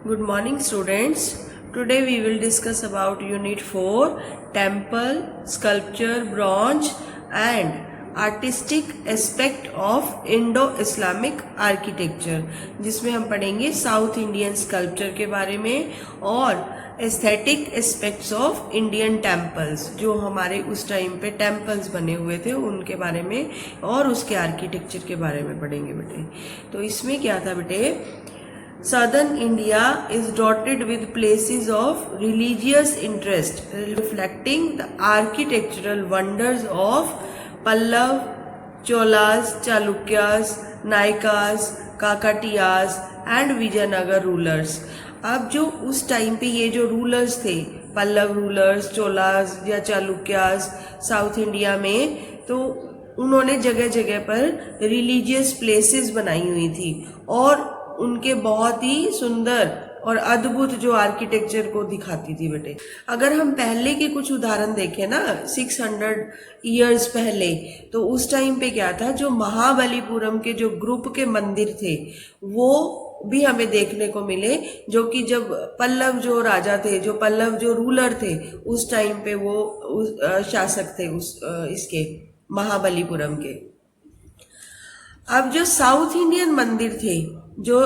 Good morning students. Today we will discuss about unit 4 temple, sculpture, bronze and artistic aspect of Indo-Islamic architecture जिसमें हम पढ़ेंगे south Indian sculpture के बारे में और aesthetic aspects of Indian temples जो हमारे उस टाइम पे टेम्पल्स बने हुए थे उनके बारे में और उसके आर्किटेक्चर के बारे में पढ़ेंगे बेटे। तो इसमें क्या था बेटे, Southern India is dotted with places of religious interest, reflecting the architectural wonders of Pallav, Cholas, Chalukyas, Naikas, Kakatiyas and Vijayanagar rulers. अब जो उस टाइम पे ये जो रूलर्स थे, पल्लव रूलर्स, चोलास या चालुक्यास साउथ इंडिया में, तो उन्होंने जगह जगह पर रिलीजियस प्लेसेस बनाई हुई थी और उनके बहुत ही सुंदर और अद्भुत जो आर्किटेक्चर को दिखाती थी बेटे। अगर हम पहले के कुछ उदाहरण देखें ना 600 इयर्स पहले, तो उस टाइम पे क्या था, जो महाबलीपुरम के जो ग्रुप के मंदिर थे वो भी हमें देखने को मिले, जो कि जब पल्लव जो राजा थे, जो पल्लव जो रूलर थे उस टाइम पे वो शासक थे उस इसके महाबलीपुरम के। अब जो साउथ इंडियन मंदिर थे जो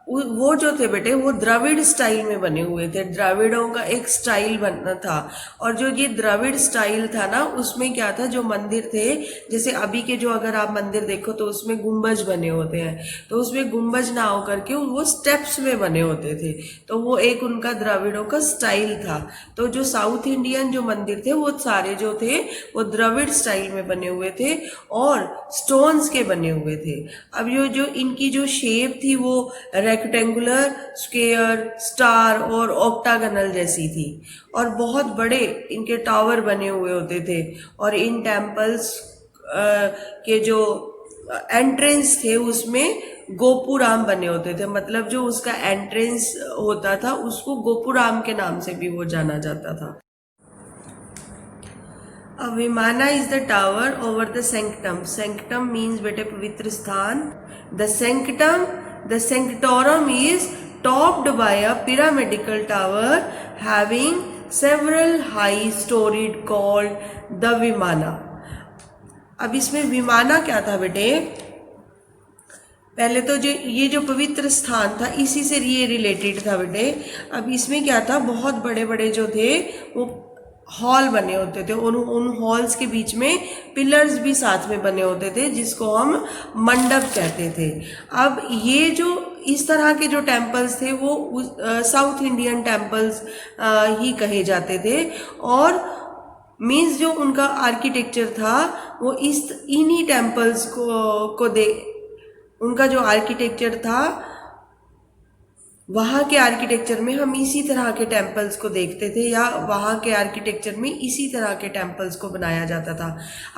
वो जो थे बेटे वो द्रविड़ स्टाइल में बने हुए थे। द्रविड़ों का एक स्टाइल बनना था और जो ये द्रविड़ स्टाइल था ना, उसमें क्या था, जो मंदिर थे जैसे अभी के जो अगर आप मंदिर देखो तो उसमें गुंबज बने होते हैं, तो उसमें गुंबज ना हो करके वो स्टेप्स में बने होते थे, तो वो एक उनका द्रविड़ों का स्टाइल था। तो जो साउथ इंडियन जो मंदिर थे वो सारे जो थे वो द्रविड़ स्टाइल में बने हुए थे और स्टोन्स के बने हुए थे। अब जो इनकी जो शेप थी वो रेक्टेंगुलर, स्क्वायर, स्टार और ऑक्टागनल जैसी थी और बहुत बड़े इनके टावर बने हुए होते थे। और इन टेम्पल्स के जो एंट्रेंस थे उसमें गोपुराम बने होते थे, मतलब जो उसका एंट्रेंस होता था उसको गोपुराम के नाम से भी वो जाना जाता था। A Vimana is the tower over the sanctum. Sanctum means बेटे पवित्र स्थान। The sanctum, the sanctorum is topped by a pyramidical tower having several high storied called the Vimana. अब इसमें विमाना क्या था बेटे, पहले तो जो ये जो पवित्र स्थान था इसी से ये रिलेटेड था बेटे। अब इसमें क्या था, बहुत बड़े बड़े जो थे वो हॉल बने होते थे, उन हॉल्स के बीच में पिलर्स भी साथ में बने होते थे जिसको हम मंडप कहते थे। अब ये जो इस तरह के जो टेम्पल्स थे वो साउथ इंडियन टेम्पल्स ही कहे जाते थे और मीन्स जो उनका आर्किटेक्चर था वो इन्हीं टेम्पल्स को उनका जो आर्किटेक्चर था वहाँ के आर्किटेक्चर में हम इसी तरह के टेम्पल्स को देखते थे या वहाँ के आर्किटेक्चर में इसी तरह के टेम्पल्स को बनाया जाता था।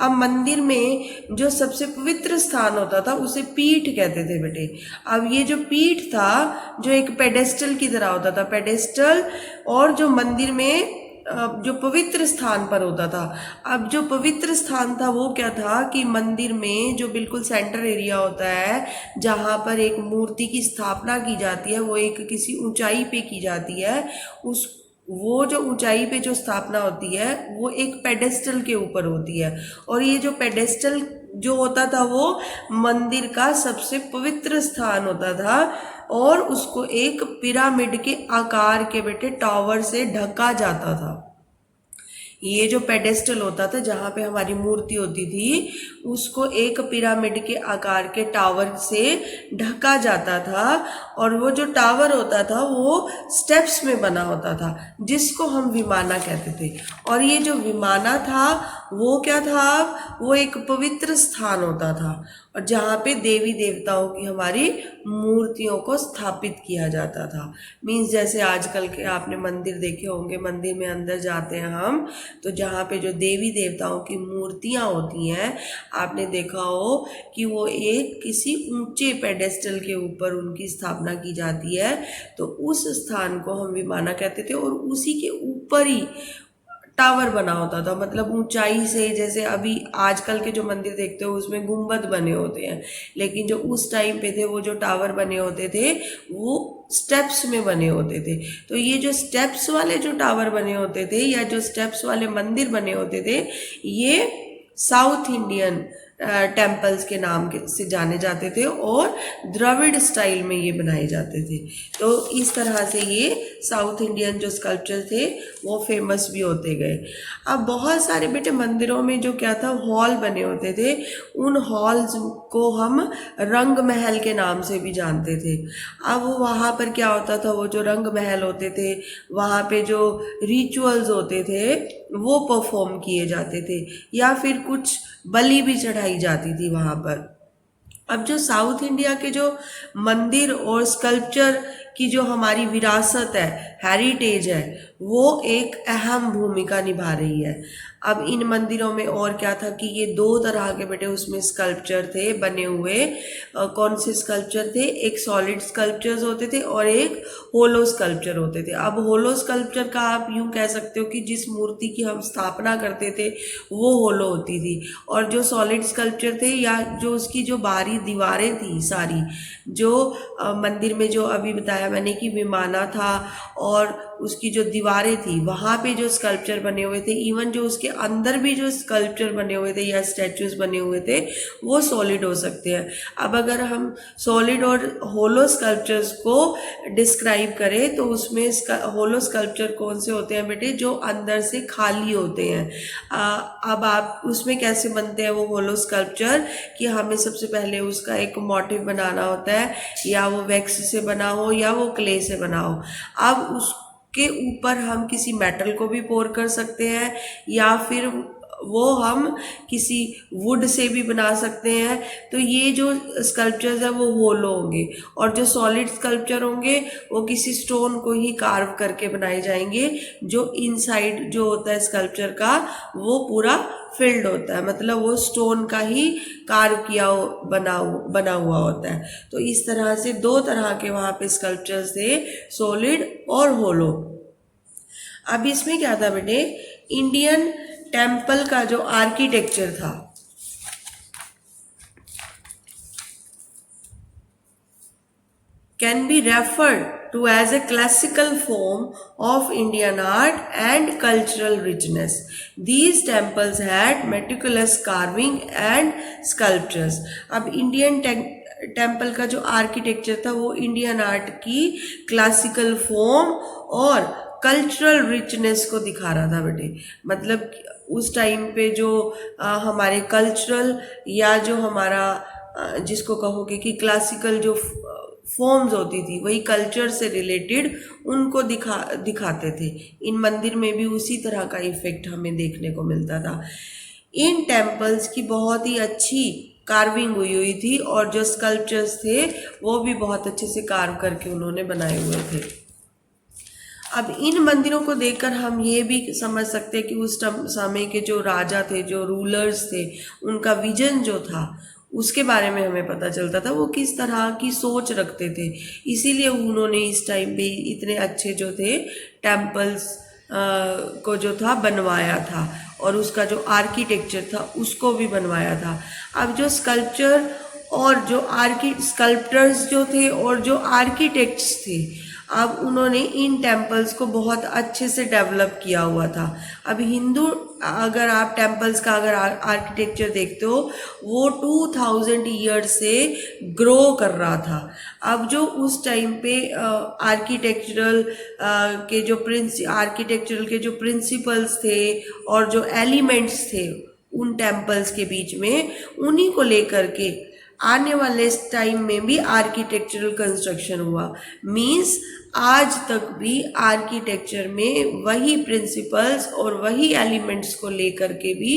अब मंदिर में जो सबसे पवित्र स्थान होता था उसे पीठ कहते थे बेटे। अब ये जो पीठ था जो एक पेडेस्टल की तरह होता था, पेडेस्टल, और जो मंदिर में जो पवित्र स्थान पर होता था। अब जो पवित्र स्थान था वो क्या था कि मंदिर में जो बिल्कुल सेंटर एरिया होता है जहाँ पर एक मूर्ति की स्थापना की जाती है, वो एक किसी ऊंचाई पे की जाती है, वो जो ऊंचाई पे जो स्थापना होती है वो एक पेडेस्टल के ऊपर होती है और ये जो पेडेस्टल जो होता था वो मंदिर का सबसे पवित्र स्थान होता था और उसको एक पिरामिड के आकार के बेटे टावर से ढका जाता था। ये जो पेडेस्टल होता था जहाँ पे हमारी मूर्ति होती थी उसको एक पिरामिड के आकार के टावर से ढका जाता था और वो जो टावर होता था वो स्टेप्स में बना होता था जिसको हम विमाना कहते थे। और ये जो विमाना था वो क्या था, वो एक पवित्र स्थान होता था और जहाँ पे देवी देवताओं की हमारी मूर्तियों को स्थापित किया जाता था। मीन्स जैसे आजकल के आपने मंदिर देखे होंगे, मंदिर में अंदर जाते हैं हम तो जहाँ पे जो देवी देवताओं की मूर्तियाँ होती हैं आपने देखा हो कि वो एक किसी ऊंचे पेडेस्टल के ऊपर उनकी स्थापना की जाती है, तो उस स्थान को हम विमाना कहते थे और उसी के ऊपर ही टावर बना होता था, मतलब ऊंचाई से। जैसे अभी आजकल के जो मंदिर देखते हो उसमें गुंबद बने होते हैं, लेकिन जो उस टाइम पे थे वो जो टावर बने होते थे वो स्टेप्स में बने होते थे। तो ये जो स्टेप्स वाले जो टावर बने होते थे या जो स्टेप्स वाले मंदिर बने होते थे, ये साउथ इंडियन टेम्पल्स के नाम से जाने जाते थे और द्रविड़ स्टाइल में ये बनाए जाते थे। तो इस तरह से ये साउथ इंडियन जो स्कल्पचर थे वो फेमस भी होते गए। अब बहुत सारे बेटे मंदिरों में जो क्या था, हॉल बने होते थे, उन हॉल्स को हम रंग महल के नाम से भी जानते थे। अब वहाँ पर क्या होता था, वो जो रंग महल होते थे वहाँ पे जो रिचुअल्स होते थे वो परफॉर्म किए जाते थे या फिर कुछ बलि भी चढ़ाई जाती थी वहाँ पर। अब जो साउथ इंडिया के जो मंदिर और स्कल्पचर की जो हमारी विरासत है, हेरिटेज है, वो एक अहम भूमिका निभा रही है। अब इन मंदिरों में और क्या था कि ये दो तरह के बेटे उसमें स्कल्पचर थे बने हुए। कौन से स्कल्पचर थे, एक सॉलिड स्कल्पचर्स होते थे और एक होलो स्कल्पचर होते थे। अब होलो स्कल्पचर का आप यूं कह सकते हो कि जिस मूर्ति की हम स्थापना करते थे वो होलो होती थी, और जो सॉलिड स्कल्पचर थे या जो उसकी जो बाहरी दीवारें थी सारी, जो मंदिर में जो अभी बताया मैंने कि विमाना था और उसकी जो दीवारें थी वहाँ पे जो स्कल्पचर बने हुए थे, इवन जो उसके अंदर भी जो स्कल्पचर बने हुए थे या स्टैचूज बने हुए थे वो सॉलिड हो सकते हैं। अब अगर हम सॉलिड और होलो स्कल्पचर्स को डिस्क्राइब करें तो उसमें होलो स्कल्पचर कौन से होते हैं बेटे, जो अंदर से खाली होते हैं। अब आप उसमें कैसे बनते हैं वो होलो स्कल्पचर, कि हमें सबसे पहले उसका एक मोटिव बनाना होता है, या वो वैक्स से बना हो या वो क्ले से बना हो। अब उसके ऊपर हम किसी मेटल को भी पोर कर सकते हैं या फिर वो हम किसी वुड से भी बना सकते हैं। तो ये जो स्कल्पचर्स है वो होलो होंगे, और जो सॉलिड स्कल्पचर होंगे वो किसी स्टोन को ही कार्व करके बनाए जाएंगे, जो इनसाइड जो होता है स्कल्पचर का वो पूरा फिल्ड होता है, मतलब वो स्टोन का ही कार्व किया बना हुआ होता है। तो इस तरह से दो तरह के वहाँ पे स्कल्पचर्स थे, सॉलिड और होलो। अब इसमें क्या था बेटे, इंडियन टेम्पल का जो आर्किटेक्चर था can be referred to as a classical form of Indian art and cultural richness. These temples had meticulous carving and sculptures. अब इंडियन टेम्पल का जो आर्किटेक्चर था वो इंडियन आर्ट की क्लासिकल फॉर्म और कल्चरल रिचनेस को दिखा रहा था बेटे। मतलब उस टाइम पे जो हमारे कल्चरल या जो हमारा जिसको कहोगे कि क्लासिकल जो फॉर्म्स होती थी वही कल्चर से रिलेटेड उनको दिखाते थे। इन मंदिर में भी उसी तरह का इफेक्ट हमें देखने को मिलता था। इन टेम्पल्स की बहुत ही अच्छी कार्विंग हुई थी और जो स्कल्पचर्स थे वो भी बहुत अच्छे से कार्व करके उन्होंने बनाए हुए थे। अब इन मंदिरों को देखकर हम ये भी समझ सकते हैं कि उस समय के जो राजा थे, जो रूलर्स थे, उनका विजन जो था उसके बारे में हमें पता चलता था, वो किस तरह की सोच रखते थे। इसीलिए उन्होंने इस टाइम पे इतने अच्छे जो थे टेम्पल्स को जो था बनवाया था और उसका जो आर्किटेक्चर था उसको भी बनवाया था। अब जो स्कल्पचर और जो स्कल्पटर्स जो थे और जो आर्किटेक्ट्स थे, अब उन्होंने इन टेम्पल्स को बहुत अच्छे से डेवलप किया हुआ था। अब हिंदू अगर आप टेम्पल्स का अगर आर्किटेक्चर देखते हो वो 2000 ईयर्स से ग्रो कर रहा था। अब जो उस टाइम पे आर्किटेक्चरल के जो प्रिंसिपल्स थे और जो एलिमेंट्स थे उन टेम्पल्स के बीच में, उन्हीं को लेकर के आने वाले टाइम में भी आर्किटेक्चरल कंस्ट्रक्शन हुआ। मीन्स आज तक भी आर्किटेक्चर में वही प्रिंसिपल्स और वही एलिमेंट्स को लेकर के भी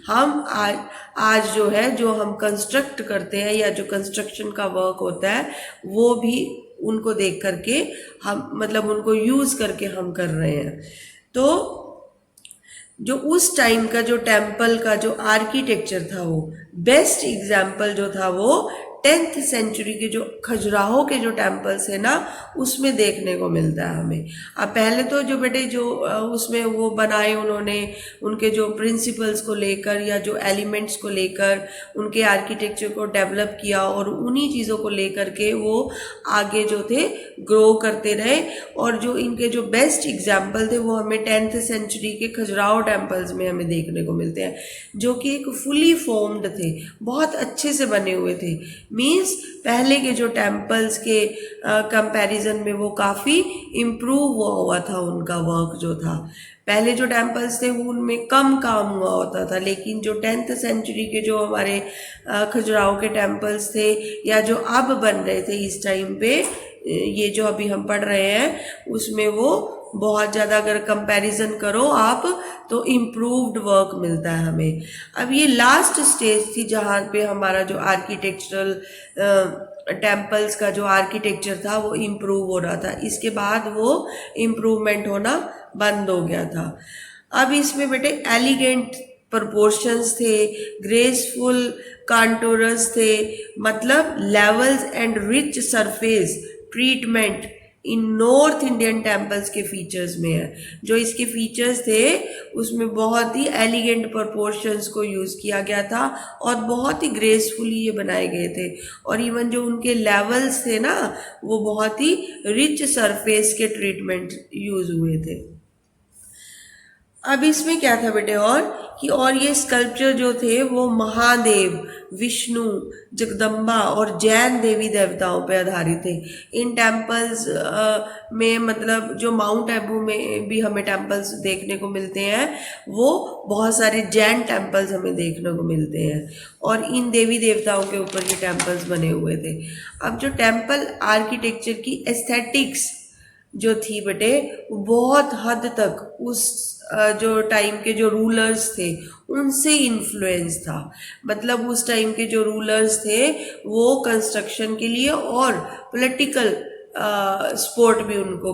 हम आज जो है जो हम कंस्ट्रक्ट करते हैं या जो कंस्ट्रक्शन का वर्क होता है वो भी उनको देख करके हम मतलब उनको यूज करके हम कर रहे हैं। तो जो उस टाइम का जो टेम्पल का जो आर्किटेक्चर था वो बेस्ट एग्जाम्पल जो था वो 10th सेंचुरी के जो खजुराहो के जो टेम्पल्स है ना उसमें देखने को मिलता है हमें। अब पहले तो जो बेटे जो उसमें वो बनाए उन्होंने, उनके जो प्रिंसिपल्स को लेकर या जो एलिमेंट्स को लेकर उनके आर्किटेक्चर को डेवलप किया और उन्हीं चीज़ों को लेकर के वो आगे जो थे ग्रो करते रहे। और जो इनके जो बेस्ट एग्जाम्पल थे वो हमें 10th सेंचुरी के खजुराहो टेम्पल्स में हमें देखने को मिलते हैं, जो कि एक फुली फॉर्म्ड थे, बहुत अच्छे से बने हुए थे। मीन्स पहले के जो टेम्पल्स के कंपैरिजन में वो काफ़ी इम्प्रूव हुआ था उनका वर्क जो था। पहले जो टेम्पल्स थे वो उनमें कम काम हुआ होता था, लेकिन जो 10th सेंचुरी के जो हमारे खजुराहो के टेम्पल्स थे या जो अब बन रहे थे इस टाइम पे, ये जो अभी हम पढ़ रहे हैं उसमें वो बहुत ज़्यादा अगर कंपैरिजन करो आप तो इम्प्रूव्ड वर्क मिलता है हमें। अब ये लास्ट स्टेज थी जहाँ पे हमारा जो आर्किटेक्चरल टेम्पल्स का जो आर्किटेक्चर था वो इम्प्रूव हो रहा था। इसके बाद वो इम्प्रूवमेंट होना बंद हो गया था। अब इसमें बेटे एलिगेंट प्रोपोर्शंस थे, ग्रेसफुल कांटोरस थे, मतलब levels and rich surface treatment in north Indian temples के फीचर्स में है। जो इसके फीचर्स थे उसमें बहुत ही एलिगेंट प्रोपोर्शंस को यूज़ किया गया था और बहुत ही ग्रेसफुली ये बनाए गए थे। और इवन जो उनके लेवल्स थे ना वो बहुत ही रिच सरफेस के ट्रीटमेंट यूज़ हुए थे। अब इसमें क्या था बेटे और ये स्कल्पचर जो थे वो महादेव, विष्णु, जगदम्बा और जैन देवी देवताओं पे आधारित थे। इन टेम्पल्स में मतलब जो माउंट एबू में भी हमें टेम्पल्स देखने को मिलते हैं वो बहुत सारे जैन टेम्पल्स हमें देखने को मिलते हैं और इन देवी देवताओं के ऊपर ये टेम्पल्स बने हुए थे। अब जो टेम्पल आर्किटेक्चर की एस्थेटिक्स जो थी बेटे बहुत हद तक उस जो टाइम के जो रूलर्स थे उनसे इन्फ्लुएंस था। मतलब उस टाइम के जो रूलर्स थे वो कंस्ट्रक्शन के लिए और पॉलिटिकल सपोर्ट भी उनको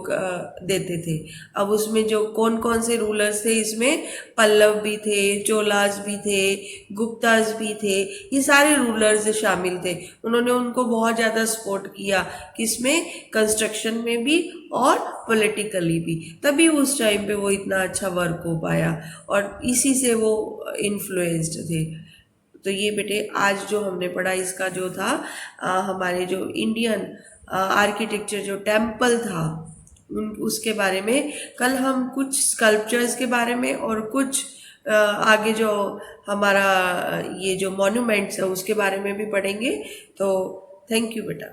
देते थे। अब उसमें जो कौन कौन से रूलर्स थे, इसमें पल्लव भी थे, चोलास भी थे, गुप्तास भी थे, ये सारे रूलर्स शामिल थे। उन्होंने उनको बहुत ज़्यादा सपोर्ट किया, किसमें, कंस्ट्रक्शन में भी और पॉलिटिकली भी। तभी उस टाइम पे वो इतना अच्छा वर्क हो पाया और इसी से वो इन्फ्लुएंस्ड थे। तो ये बेटे आज जो हमने पढ़ा इसका जो था हमारे जो इंडियन आर्किटेक्चर जो टेम्पल था उसके बारे में। कल हम कुछ स्कल्पचर्स के बारे में और कुछ आगे जो हमारा ये जो मॉन्यूमेंट्स है उसके बारे में भी पढ़ेंगे। तो थैंक यू बेटा।